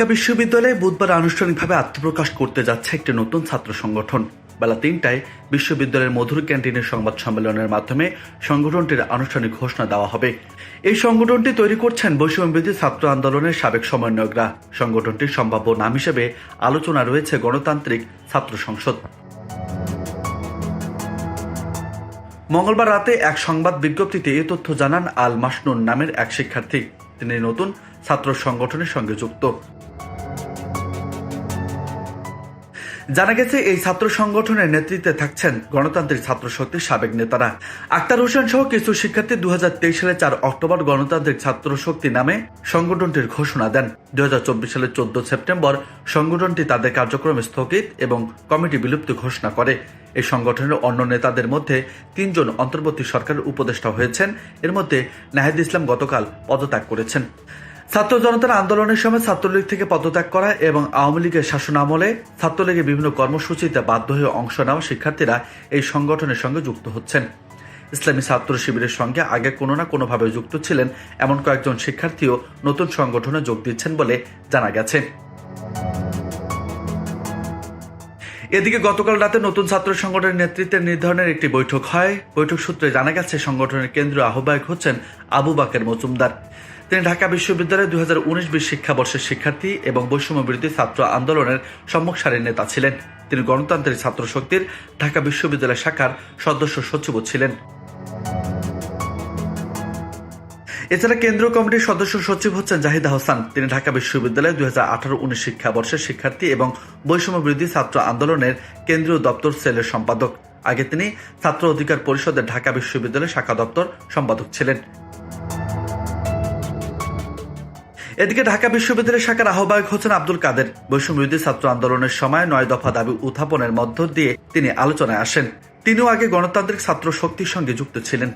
ঢাকা বিশ্ববিদ্যালয়ে বুধবার আনুষ্ঠানিকভাবে আত্মপ্রকাশ করতে যাচ্ছে একটি নতুন ছাত্র সংগঠন। বেলা ৩টায় বিশ্ববিদ্যালয়ের মধুর ক্যান্টিনের সংবাদ সম্মেলনের মাধ্যমে সংগঠনটির আনুষ্ঠানিক ঘোষণা দেওয়া হবে। এই সংগঠনটি তৈরি করছেন বৈষম্যবিরোধী ছাত্র আন্দোলনের সাবেক সমন্বয়করা। সংগঠনটির সম্ভাব্য নাম হিসেবে আলোচনা রয়েছে গণতান্ত্রিক ছাত্র সংসদ। মঙ্গলবার রাতে এক সংবাদ বিজ্ঞপ্তিতে এই তথ্য জানান আল মাসনুন নামের এক শিক্ষার্থী। তিনি নতুন ছাত্র সংগঠনের সঙ্গে যুক্ত। জানা গেছে, এই ছাত্র সংগঠনের নেতৃত্বে থাকছেন গণতান্ত্রিক ছাত্র শক্তির সাবেক নেতারা। আক্তার হোসেন সহ কিছু শিক্ষার্থী 2023 সালে 4 অক্টোবর গণতান্ত্রিক ছাত্র শক্তি নামে সংগঠনটির ঘোষণা দেন। 2024 সালের 14 সেপ্টেম্বর সংগঠনটি তাদের কার্যক্রম স্থগিত এবং কমিটি বিলুপ্তি ঘোষণা করে। এই সংগঠনের অন্য নেতাদের মধ্যে 3 জন অন্তর্বর্তী সরকারের উপদেষ্টা হয়েছেন। এর মধ্যে নাহিদ ইসলাম গতকাল পদত্যাগ করেছেন। ছাত্র জনতার আন্দোলনের সময় ছাত্রলীগ থেকে পদত্যাগ করা এবং আওয়ামী লীগের শাসন আমলে ছাত্রলীগের বিভিন্ন কর্মসূচিতে বাধ্য হয়ে অংশ নেওয়া শিক্ষার্থীরা এই সংগঠনের সঙ্গে যুক্ত হচ্ছেন। ইসলামী ছাত্র শিবিরের সঙ্গে আগে কোনো না কোনোভাবে যুক্ত ছিলেন এমন কয়েকজন শিক্ষার্থীও নতুন সংগঠনে যোগ দিচ্ছেন বলে জানা গেছে। এদিকে গতকাল রাতে নতুন ছাত্র সংগঠনের নেতৃত্বের নির্ধারণের একটি বৈঠক হয়। বৈঠক সূত্রে জানা গেছে, সংগঠনের কেন্দ্রীয় আহ্বায়ক হচ্ছেন আবু বাকের মজুমদার। তিনি ঢাকা বিশ্ববিদ্যালয়ের 2019-20 শিক্ষাবর্ষের শিক্ষার্থী এবং বৈষম্য বিরোধী ছাত্র আন্দোলনের সম্মুখ সারির নেতা ছিলেন। তিনি গণতান্ত্রিক ছাত্র শক্তির ঢাকা বিশ্ববিদ্যালয় শাখার সদস্য সচিবও ছিলেন। এছাড়া কেন্দ্রীয় কমিটির সদস্য সচিব হচ্ছেন জাহিদ হাসান। তিনি ঢাকা বিশ্ববিদ্যালয়ে 2018-19 শিক্ষাবর্ষের শিক্ষার্থী এবং বৈষম্য বিরোধী ছাত্র আন্দোলনের কেন্দ্রীয় দপ্তর সেলের সম্পাদক। আগে তিনি ছাত্র অধিকার পরিষদের ঢাকা বিশ্ববিদ্যালয় শাখা দপ্তর সম্পাদক ছিলেন। এদিকে ঢাকা বিশ্ববিদ্যালয় শাখার আহ্বায়ক হচ্ছেন আব্দুল কাদের। বৈষম্য বিরোধী ছাত্র আন্দোলনের সময় 9 দফা দাবি উত্থাপনের মধ্য দিয়ে তিনি আলোচনায় আসেন। তিনিও আগে গণতান্ত্রিক ছাত্র শক্তির সঙ্গে যুক্ত ছিলেন।